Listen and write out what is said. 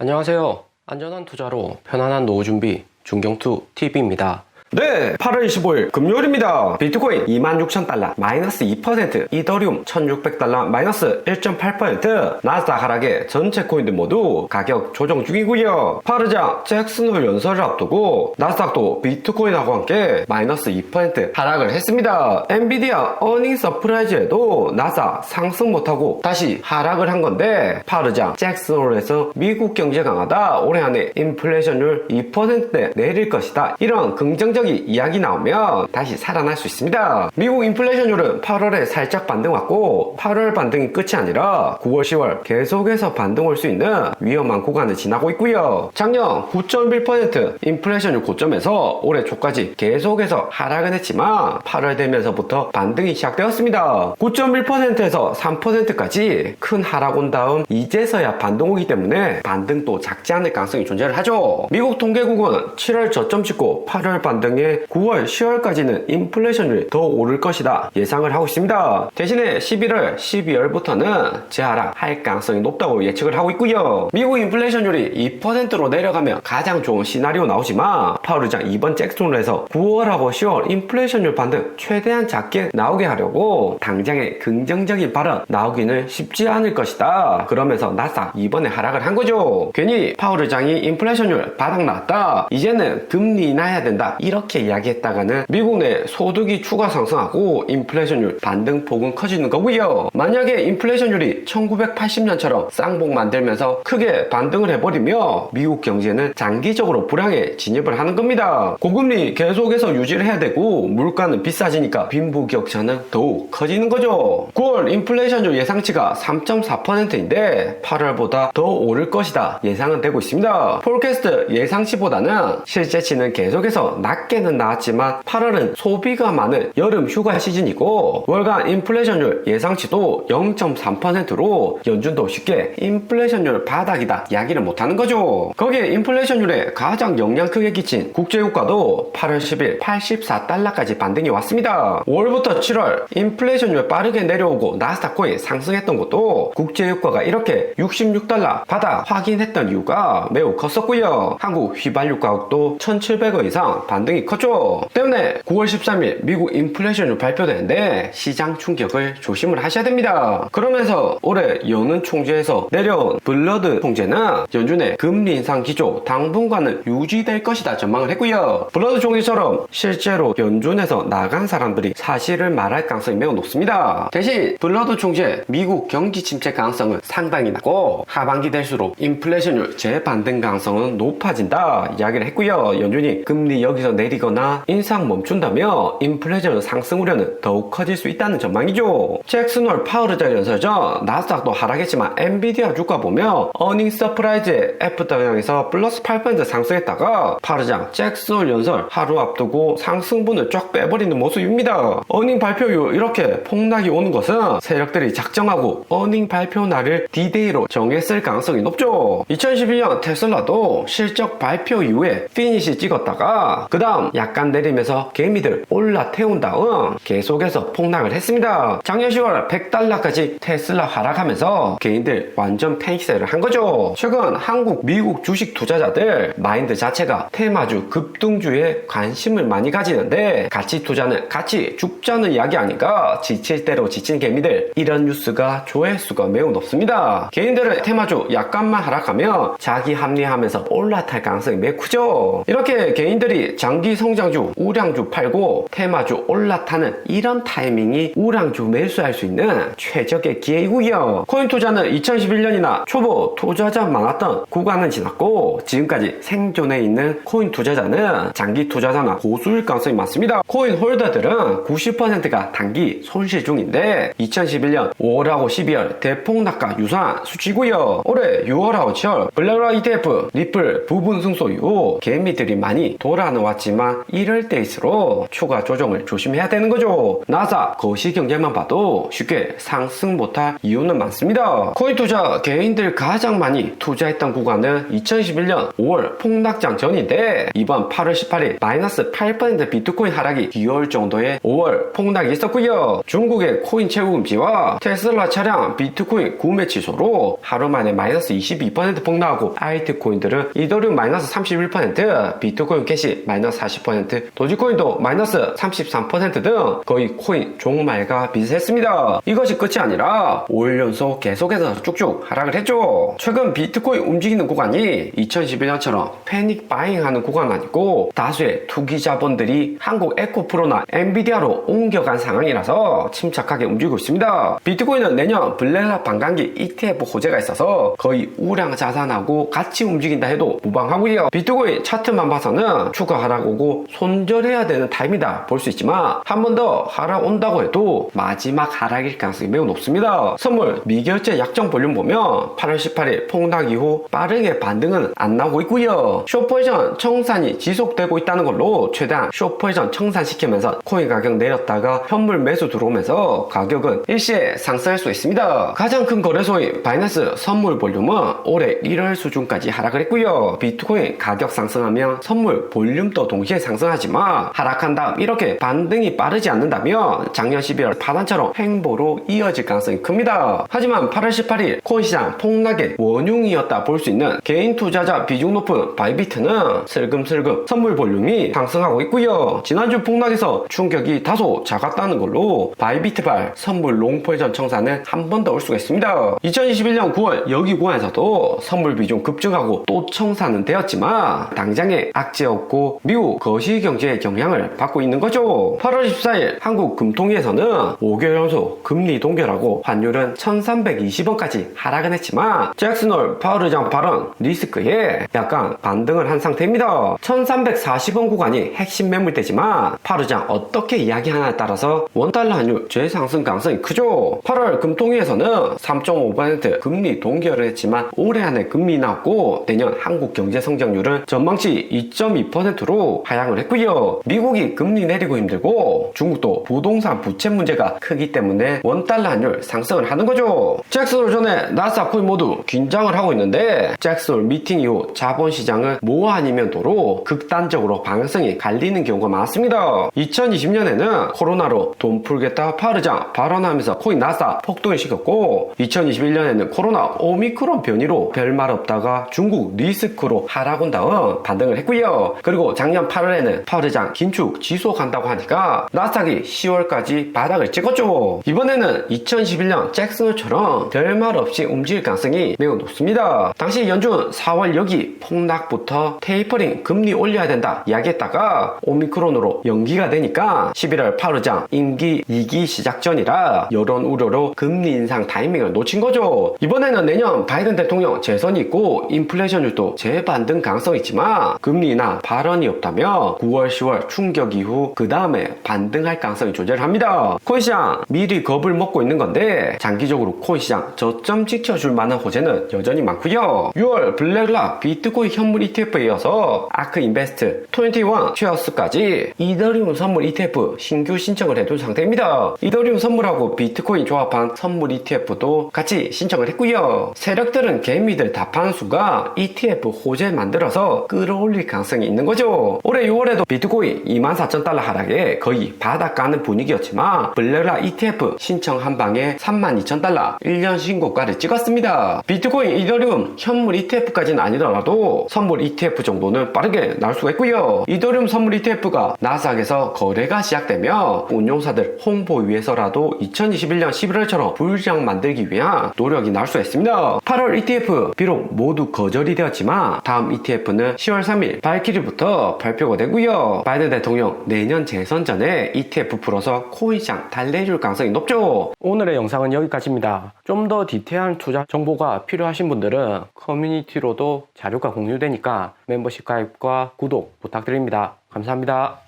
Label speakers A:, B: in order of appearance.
A: 안녕하세요. 안전한 투자로 편안한 노후 준비 중경투 TV입니다.
B: 네, 8월 25일 금요일입니다. 비트코인 26,000달러 마이너스 2%, 이더리움 1,600달러 마이너스 1.8%, 나스닥 하락에 전체 코인들 모두 가격 조정 중이고요. 파르장 잭슨홀 연설을 앞두고 나스닥도 비트코인하고 함께 마이너스 2% 하락을 했습니다. 엔비디아 어닝 서프라이즈에도 나스닥 상승 못하고 다시 하락을 한 건데, 파르장 잭슨홀에서 미국 경제 강하다, 올해 안에 인플레이션율 2%대 내릴 것이다, 이런 긍정적 이야기 나오면 다시 살아날 수 있습니다. 미국 인플레이션율은 8월에 살짝 반등 왔고 8월 반등이 끝이 아니라 9월 10월 계속해서 반등 올 수 있는 위험한 구간을 지나고 있고요. 작년 9.1% 인플레이션율 고점에서 올해 초까지 계속해서 하락은 했지만 8월 되면서부터 반등이 시작되었습니다. 9.1%에서 3%까지 큰 하락 온 다음 이제서야 반등 오기 때문에 반등도 작지 않을 가능성이 존재를 하죠. 미국 통계국은 7월 저점 찍고 8월 반등 9월, 10월까지는 인플레이션율이 더 오를 것이다 예상을 하고 있습니다. 대신에 11월, 12월부터는 재하락할 가능성이 높다고 예측을 하고 있고요. 미국 인플레이션율이 2%로 내려가면 가장 좋은 시나리오 나오지만 파우르장 이번 잭슨홀에서 9월하고 10월 인플레이션율 반등 최대한 작게 나오게 하려고 당장의 긍정적인 발언 나오기는 쉽지 않을 것이다. 그러면서 나스닥 이번에 하락을 한 거죠. 괜히 파우르장이 인플레이션율 바닥 나왔다, 이제는 금리 인하해야 된다, 이렇게 이야기했다가는 미국 내 소득이 추가 상승하고 인플레이션율 반등폭은 커지는 거고요. 만약에 인플레이션율이 1980년처럼 쌍봉 만들면서 크게 반등을 해버리며 미국 경제는 장기적으로 불황에 진입을 하는 겁니다. 고금리 계속해서 유지를 해야 되고 물가는 비싸지니까 빈부격차는 더욱 커지는 거죠. 9월 인플레이션율 예상치가 3.4%인데 8월보다 더 오를 것이다 예상은 되고 있습니다. 폴캐스트 예상치보다는 실제치는 계속해서 낮게는 나왔지만 8월은 소비가 많은 여름 휴가 시즌이고 월간 인플레이션율 예상치도 0.3%로 연준도 쉽게 인플레이션율 바닥이다 이야기를 못하는 거죠. 거기에 인플레이션율에 가장 영향 크게 끼친 국제유가도 8월 10일 84달러까지 반등이 왔습니다. 5월부터 7월 인플레이션율 빠르게 내려오고 나스닥 코인 상승했던 것도 국제유가가 이렇게 66달러 바닥 확인했던 이유가 매우 컸었고요. 한국 휘발유 가격도 1,700원 이상 반등이 컸죠. 때문에 9월 13일 미국 인플레이션율 발표되는데 시장 충격을 조심을 하셔야 됩니다. 그러면서 올해 여는 총재에서 내려온 블러드 총재는 연준의 금리 인상 기조 당분간은 유지될 것이다 전망을 했고요. 블러드 총재처럼 실제로 연준에서 나간 사람들이 사실을 말할 가능성이 매우 높습니다. 대신 블러드 총재 미국 경기 침체 가능성은 상당히 낮고 하반기 될수록 인플레이션율 재반등 가능성은 높아진다 이야기를 했고요. 연준이 금리 여기서 내리거나 인상 멈춘다며 인플레이션 상승 우려는 더욱 커질 수 있다는 전망이죠. 잭슨홀 파우르장 연설 전 나스닥도 하락했지만 엔비디아 주가 보면 어닝 서프라이즈의 F당향에서 플러스 8% 상승했다가 파르장 잭슨홀 연설 하루 앞두고 상승분을 쫙 빼버리는 모습입니다. 어닝 발표 이후 이렇게 폭락이 오는 것은 세력들이 작정하고 어닝 발표 날을 D-Day로 정했을 가능성이 높죠. 2011년 테슬라도 실적 발표 이후에 피니시 찍었다가 그 다음 약간 내리면서 개미들 올라태운 다음 계속해서 폭락을 했습니다. 작년 10월 100달러까지 테슬라 하락하면서 개인들 완전 패닉세를 한 거죠. 최근 한국, 미국 주식 투자자들 마인드 자체가 테마주 급등주에 관심을 많이 가지는데 가치 투자는 같이 죽자는 이야기 아닌가, 지칠 대로 지친 개미들, 이런 뉴스가 조회수가 매우 높습니다. 개인들은 테마주 약간만 하락하면 자기 합리화하면서 올라탈 가능성이 매우 크죠. 이렇게 개인들이 장기 성장주, 우량주 팔고 테마주 올라타는 이런 타이밍이 우량주 매수할 수 있는 최적의 기회이고요. 코인 투자는 2011년이나 초보 투자자 많았던 구간은 지났고 지금까지 생존해 있는 코인 투자자는 장기 투자자나 고수일 가능성이 많습니다. 코인 홀더들은 90%가 단기 손실 중인데 2011년 5월하고 12월 대폭락과 유사한 수치고요. 올해 6월하고 7월 블랙락 ETF, 리플 부분 승소 이후 개미들이 많이 돌아왔지만 하지만 이럴 때일수록 추가 조정을 조심해야 되는 거죠. 나사 거시 경제만 봐도 쉽게 상승 못할 이유는 많습니다. 코인 투자 개인들 가장 많이 투자했던 구간은 2021년 5월 폭락장 전인데 이번 8월 18일 마이너스 8% 비트코인 하락이 귀여울 정도의 5월 폭락이 있었고요. 중국의 코인 채굴 금지와 테슬라 차량 비트코인 구매 취소로 하루 만에 마이너스 22% 폭락하고 알트코인들은 이더리움 마이너스 31%, 비트코인 캐시 마이너스 40%, 도지코인도 마이너스 33% 거의 코인 종말과 비슷했습니다. 이것이 끝이 아니라 5일 연속 계속해서 쭉쭉 하락을 했죠. 최근 비트코인 움직이는 구간이 2011년처럼 패닉 바잉하는 구간은 아니고 다수의 투기 자본들이 한국 에코프로나 엔비디아로 옮겨간 상황이라서 침착하게 움직이고 있습니다. 비트코인은 내년 블랙락 반감기 ETF 호재가 있어서 거의 우량 자산하고 같이 움직인다 해도 무방하고요. 비트코인 차트만 봐서는 추가 하락 오고 손절해야 되는 타임이다 볼 수 있지만 한 번 더 하락 온다고 해도 마지막 하락일 가능성이 매우 높습니다. 선물 미결제 약정 볼륨 보면 8월 18일 폭락 이후 빠르게 반등은 안 나오고 있고요. 숏포지션 청산이 지속되고 있다는 걸로 최대한 숏포지션 청산시키면서 코인 가격 내렸다가 현물 매수 들어오면서 가격은 일시에 상승할 수 있습니다. 가장 큰 거래소인 바이낸스 선물 볼륨은 올해 1월 수준까지 하락을 했고요. 비트코인 가격 상승하면 선물 볼륨도 동시에 상승하지만 하락한 다음 이렇게 반등이 빠르지 않는다면 작년 11월 파단처럼 횡보로 이어질 가능성이 큽니다. 하지만 8월 18일 코인 시장 폭락의 원흉이었다 볼 수 있는 개인 투자자 비중 높은 바이비트는 슬금슬금 선물 볼륨이 상승하고 있고요. 지난주 폭락에서 충격이 다소 작았다는 걸로 바이비트발 선물 롱포지션 청산은 한 번 더 올 수가 있습니다. 2021년 9월 여기 구간에서도 선물 비중 급증하고 또 청산은 되었지만 당장에 악재없고 미국 거시경제의 영향을 받고 있는 거죠. 8월 14일 한국 금통위에서는 5개월 연속 금리 동결하고 환율은 1320원까지 하락은 했지만 잭슨홀 파월 의장 발언 리스크에 약간 반등을 한 상태입니다. 1340원 구간이 핵심 매물대지만 파월 의장 어떻게 이야기하냐에 따라서 원달러 환율 재상승 가능성이 크죠. 8월 금통위에서는 3.5% 금리 동결을 했지만 올해 안에 금리 나왔고 내년 한국 경제 성장률은 전망치 2.2%로 하향을 했고요. 미국이 금리 내리고 힘들고 중국도 부동산 부채 문제가 크기 때문에 원달러 환율 상승을 하는 거죠. 잭슨홀 전에 나스닥 코인 모두 긴장을 하고 있는데 잭슨홀 미팅 이후 자본시장은 뭐 아니면 도로 극단적으로 방향성이 갈리는 경우가 많습니다. 2020년에는 코로나로 돈 풀겠다 파르장 발언하면서 코인 나스닥 폭등을 시켰고 2021년에는 코로나 오미크론 변이로 별말 없다가 중국 리스크로 하락 온 다음 반등을 했고요. 그리고 작년 8월에는 파르장 긴축 지속한다고 하니까 나스닥이 10월까지 바닥을 찍었죠. 이번에는 2011년 잭슨홀처럼 별말 없이 움직일 가능성이 매우 높습니다. 당시 연준 4월 여기 폭락부터 테이퍼링 금리 올려야 된다 이야기했다가 오미크론으로 연기가 되니까 11월 파르장 임기 2기 시작 전이라 여론 우려로 금리 인상 타이밍을 놓친 거죠. 이번에는 내년 바이든 대통령 재선이 있고 인플레이션율도 재반등 가능성이 있지만 금리나 발언이 없다면 9월 10월 충격 이후 그 다음에 반등할 가능성이 존재합니다. 코인시장 미리 겁을 먹고 있는 건데 장기적으로 코인시장 저점 지켜줄 만한 호재는 여전히 많고요. 6월 블랙락 비트코인 현물 ETF에 이어서 아크 인베스트 21 쉐어스까지 이더리움 선물 ETF 신규 신청을 해둔 상태입니다. 이더리움 선물하고 비트코인 조합한 선물 ETF도 같이 신청을 했고요. 세력들은 개미들 다 파는 수가 ETF 호재 만들어서 끌어올릴 가능성이 있는 거죠. 올해 6월에도 비트코인 24,000달러 하락에 거의 바닥 가는 분위기였지만 블랙락 ETF 신청 한 방에 32,000달러 1년 신고가를 찍었습니다. 비트코인 이더리움 현물 ETF까지는 아니더라도 선물 ETF 정도는 빠르게 나올 수가 있고요. 이더리움 선물 ETF가 나스닥에서 거래가 시작되면 운용사들 홍보 위해서라도 2021년 11월처럼 불장 만들기 위한 노력이 나올 수가 있습니다. 8월 ETF 비록 모두 거절이 되었지만 다음 ETF는 10월 3일 발키리부터 발표가 되고요. 바이든 대통령 내년 재선 전에 ETF 풀어서 코인시장 달래줄 가능성이 높죠.
A: 오늘의 영상은 여기까지입니다. 좀 더 디테일한 투자 정보가 필요하신 분들은 커뮤니티로도 자료가 공유되니까 멤버십 가입과 구독 부탁드립니다. 감사합니다.